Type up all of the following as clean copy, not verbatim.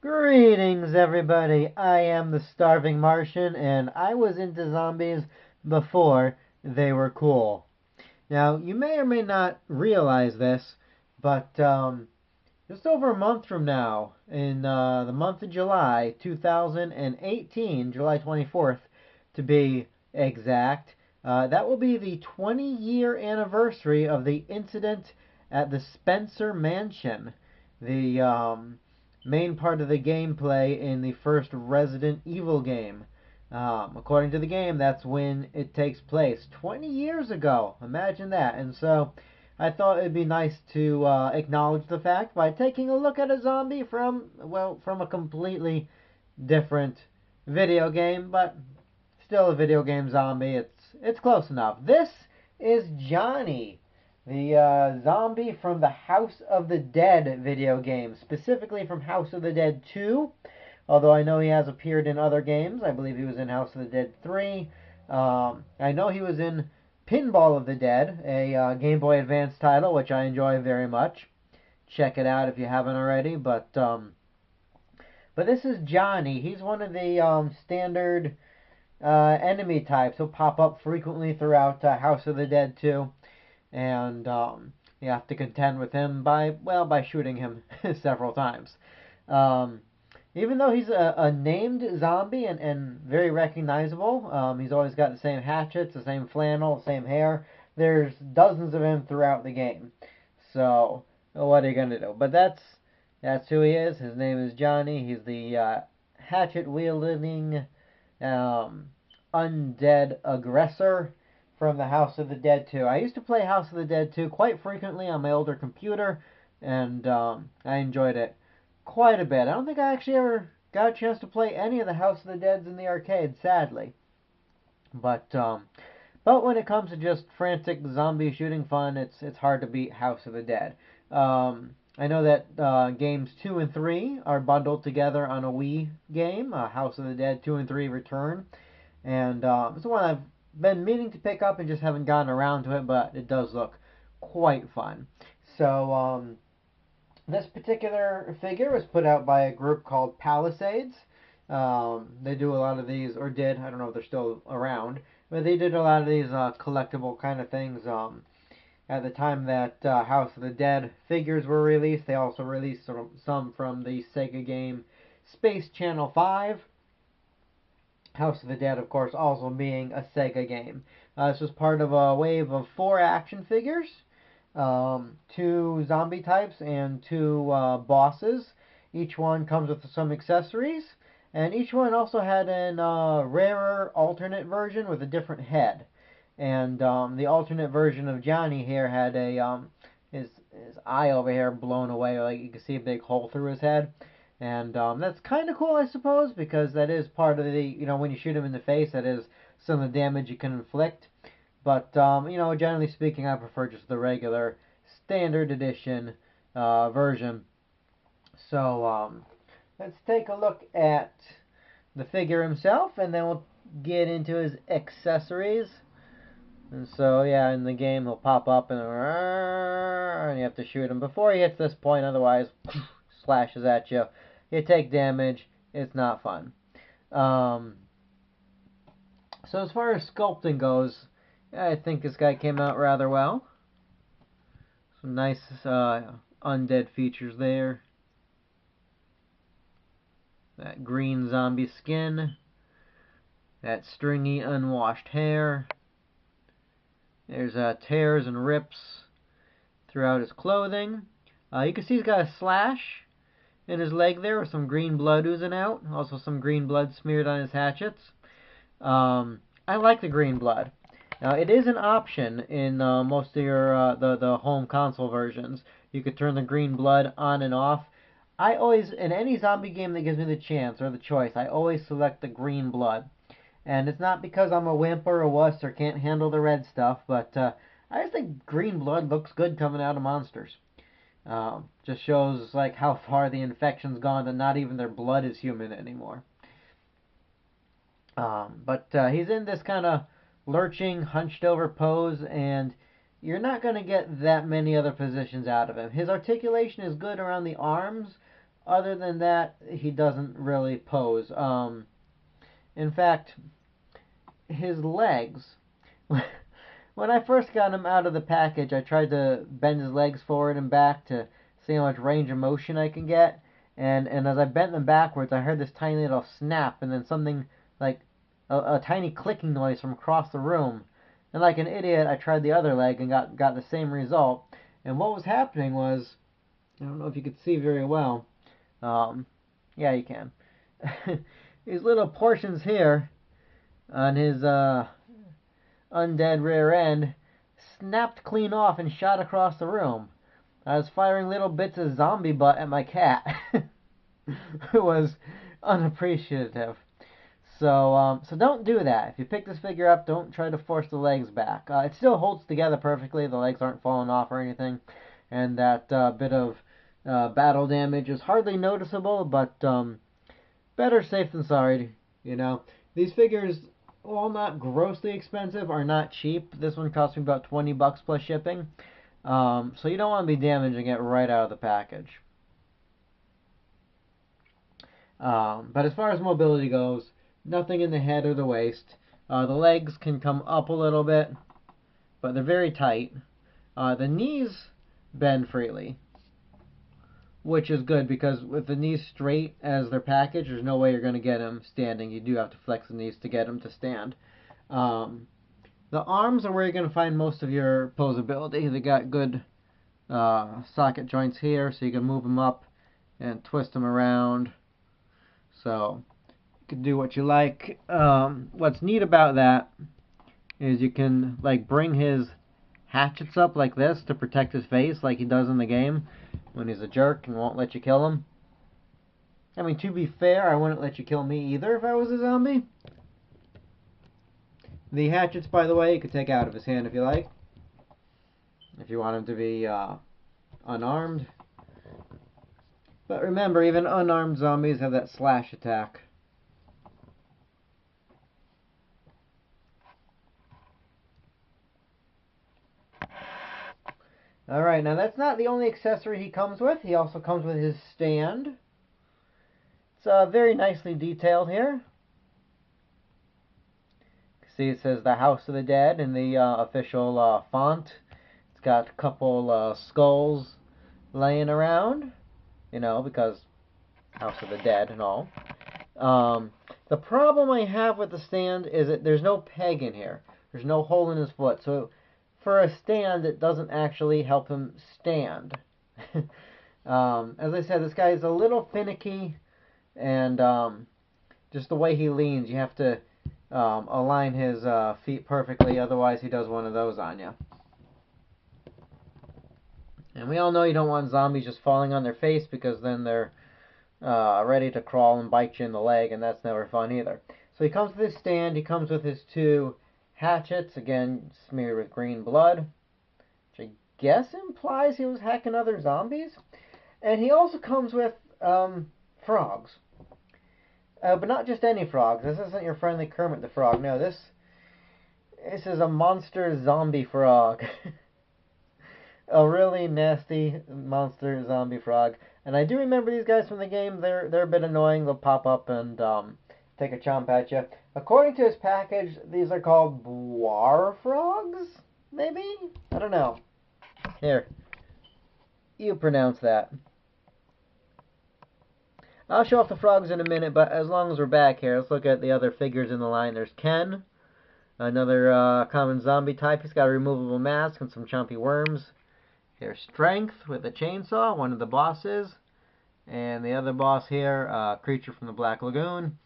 Greetings, everybody. I am the Starving Martian, and I was into zombies before they were cool. Now, you may or may not realize this, but just over a month from now, in the month of July 2018, July 24th to be exact, that will be the 20-year anniversary of the incident at the Spencer Mansion, the main part of the gameplay in the first Resident Evil game. According to the game, that's when it takes place 20 years ago. Imagine that. And so I thought it'd be nice to acknowledge the fact by taking a look at a zombie from a completely different video game, but still a video game zombie. It's close enough. This is Johnny, the zombie from the House of the Dead video game, specifically from House of the Dead 2. Although I know he has appeared in other games. I believe he was in House of the Dead 3. I know he was in Pinball of the Dead, a Game Boy Advance title, which I enjoy very much. Check it out if you haven't already. But this is Johnny. He's one of the standard enemy types. He'll pop up frequently throughout House of the Dead 2. And you have to contend with him by shooting him several times. Even though he's a named zombie and very recognizable, he's always got the same hatchets, the same flannel, the same hair. There's dozens of him throughout the game. So, what are you going to do? But that's who he is. His name is Johnny. He's the hatchet-wielding undead aggressor from the House of the Dead 2. I used to play House of the Dead 2 quite frequently on my older computer, and I enjoyed it quite a bit. I don't think I actually ever got a chance to play any of the House of the Deads in the arcade, sadly. But when it comes to just frantic zombie shooting fun, it's hard to beat House of the Dead. I know that games 2 and 3 are bundled together on a Wii game, House of the Dead 2 and 3 Return, and it's the one I've been meaning to pick up and just haven't gotten around to it, but it does look quite fun. So this particular figure was put out by a group called Palisades. They do a lot of these, or did, I don't know if they're still around, but they did a lot of these collectible kind of things. At the time that House of the Dead figures were released, they also released some from the Sega game Space Channel 5. House of the Dead, of course, also being a Sega game. This was part of a wave of 4 action figures, 2 zombie types, and 2 bosses. Each one comes with some accessories, and each one also had a rarer alternate version with a different head. And the alternate version of Johnny here had his eye over here blown away, like you can see a big hole through his head. And that's kind of cool, I suppose, because that is part of the, when you shoot him in the face, that is some of the damage you can inflict. But, generally speaking, I prefer just the regular standard edition version. So, let's take a look at the figure himself, and then we'll get into his accessories. And so, yeah, in the game, he'll pop up and you have to shoot him before he hits this point, otherwise, slashes at you. You take damage. It's not fun. So as far as sculpting goes, I think this guy came out rather well. Some nice undead features there. That green zombie skin. That stringy unwashed hair. There's tears and rips throughout his clothing. You can see he's got a slash in his leg there with some green blood oozing out. Also some green blood smeared on his hatchets. I like the green blood. Now, it is an option in most of your the home console versions. You could turn the green blood on and off. I always, in any zombie game that gives me the chance or the choice, I always select the green blood. And it's not because I'm a wimp or a wuss or can't handle the red stuff, but I just think green blood looks good coming out of monsters. Just shows like how far the infection's gone that not even their blood is human anymore. But he's in this kind of lurching, hunched over pose, and you're not going to get that many other positions out of him. His articulation is good around the arms, Other than that, he doesn't really pose. In fact, his legs. When I first got him out of the package, I tried to bend his legs forward and back to see how much range of motion I can get. And as I bent them backwards, I heard this tiny little snap, and then something like a tiny clicking noise from across the room. And like an idiot, I tried the other leg and got the same result. And what was happening was, I don't know if you could see very well. Yeah, you can. These little portions here on his undead rear end snapped clean off and shot across the room. I was firing little bits of zombie butt at my cat, who was unappreciative. So don't do that. If you pick this figure up, don't try to force the legs back. It still holds together perfectly. The legs aren't falling off or anything, and that bit of battle damage is hardly noticeable. But better safe than sorry. You know, these figures, while not grossly expensive, are not cheap. This one cost me about $20 plus shipping. So you don't want to be damaging it right out of the package. But as far as mobility goes, nothing in the head or the waist. The legs can come up a little bit, but they're very tight. The knees bend freely, which is good because with the knees straight as they're packaged, there's no way you're going to get them standing. You do have to flex the knees to get them to stand. The arms are where you're going to find most of your posability. They got good socket joints here, so you can move them up and twist them around. So you can do what you like. What's neat about that is you can like bring his hatchets up like this to protect his face, like he does in the game when he's a jerk and won't let you kill him. I mean, to be fair, I wouldn't let you kill me either if I was a zombie. The hatchets, by the way, you could take out of his hand if you like. If you want him to be unarmed. But remember, even unarmed zombies have that slash attack. Alright, now that's not the only accessory he comes with. He also comes with his stand. It's very nicely detailed here. See, it says the House of the Dead in the official font. It's got a couple skulls laying around, you know, because House of the Dead and all. The problem I have with the stand is that there's no peg in here. There's no hole in his foot. So for a stand, it doesn't actually help him stand. As I said, this guy is a little finicky, and just the way he leans, you have to align his feet perfectly, otherwise he does one of those on you. And we all know you don't want zombies just falling on their face, because then they're ready to crawl and bite you in the leg, and that's never fun either. So he comes with his stand, he comes with his two hatchets, again smeared with green blood, which I guess implies he was hacking other zombies. And he also comes with frogs. But not just any frogs. This isn't your friendly Kermit the Frog. No, this is a monster zombie frog. A really nasty monster zombie frog. And I do remember these guys from the game. They're a bit annoying. They'll pop up and take a chomp at you. According to his package, these are called boar frogs? Maybe? I don't know. Here. You pronounce that. I'll show off the frogs in a minute, but as long as we're back here, let's look at the other figures in the line. There's Ken, another common zombie type. He's got a removable mask and some chompy worms. Here's Strength with a chainsaw, one of the bosses. And the other boss here, Creature from the Black Lagoon,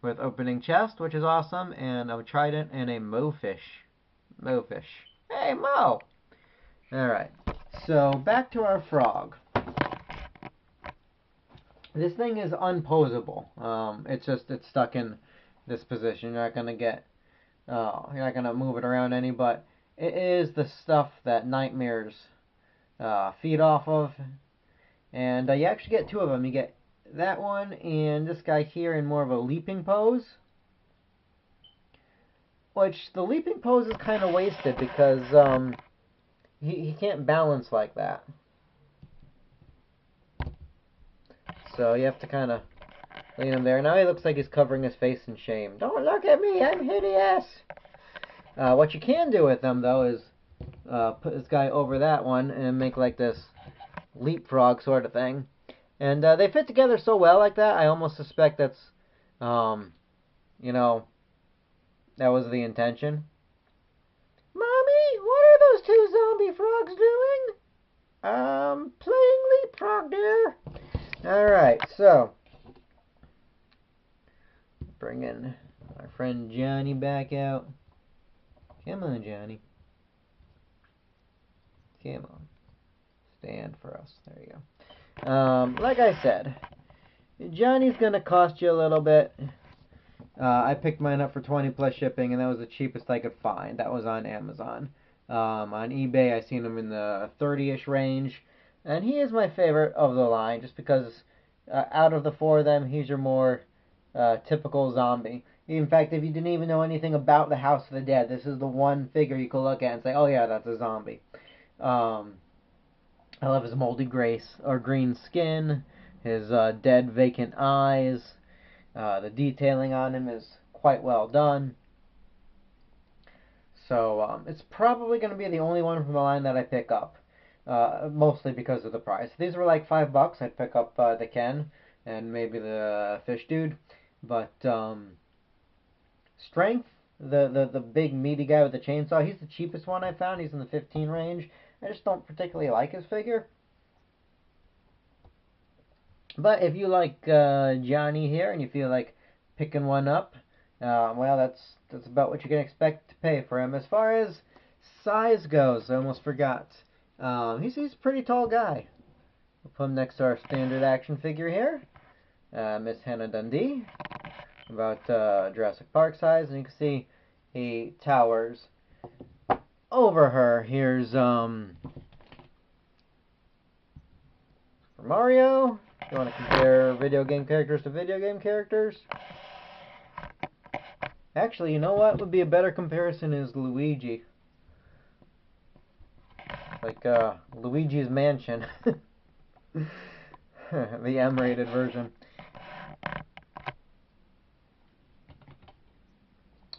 with opening chest, which is awesome, and a trident and a Mofish. Mofish. Hey, Mo! Alright, so back to our frog. This thing is unposable. It's stuck in this position. You're not gonna move it around any, but it is the stuff that nightmares feed off of. And you actually get two of them. You get that one and this guy here in more of a leaping pose. Which the leaping pose is kind of wasted because he can't balance like that. So you have to kind of lean him there. Now he looks like he's covering his face in shame. Don't look at me, I'm hideous! What you can do with them, though, is put this guy over that one and make like this leapfrog sort of thing. And they fit together so well like that, I almost suspect that's, you know, that was the intention. Mommy, what are those two zombie frogs doing? Playing leapfrog, dear. Alright, so bring in our friend Johnny back out. Come on, Johnny. Come on. Stand for us. There you go. Like I said, Johnny's gonna cost you a little bit. I picked mine up for 20 plus shipping, and that was the cheapest I could find. That was on Amazon. On eBay, I seen him in the 30-ish range, and he is my favorite of the line, just because out of the four of them, he's your more typical zombie. In fact, if you didn't even know anything about the House of the Dead, this is the one figure you could look at and say, "Oh yeah, that's a zombie." I love his moldy green skin, his dead vacant eyes. The detailing on him is quite well done. So it's probably going to be the only one from the line that I pick up, mostly because of the price. If these were like $5, I'd pick up the Ken and maybe the Fish Dude. But strength, the big meaty guy with the chainsaw, he's the cheapest one I found. He's in the 15 range. I just don't particularly like his figure. But if you like Johnny here and you feel like picking one up, well, that's about what you can expect to pay for him. As far as size goes, I almost forgot. He's a pretty tall guy. We'll put him next to our standard action figure here, Miss Hannah Dundee, about Jurassic Park size, and you can see he towers over her. Here's for Mario. You want to compare video game characters to video game characters? Actually, you know what would be a better comparison is Luigi. Like Luigi's Mansion. The M-rated version.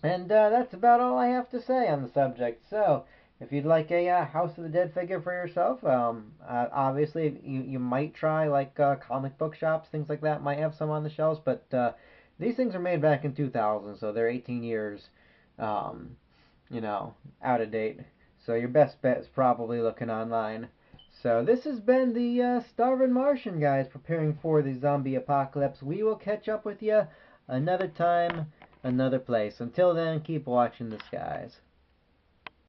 And that's about all I have to say on the subject. So, if you'd like a House of the Dead figure for yourself, obviously you might try like comic book shops, things like that might have some on the shelves, but these things are made back in 2000, so they're 18 years, you know, out of date. So your best bet is probably looking online. So this has been the Starving Martian, guys, preparing for the zombie apocalypse. We will catch up with you another time, another place. Until then, keep watching the skies.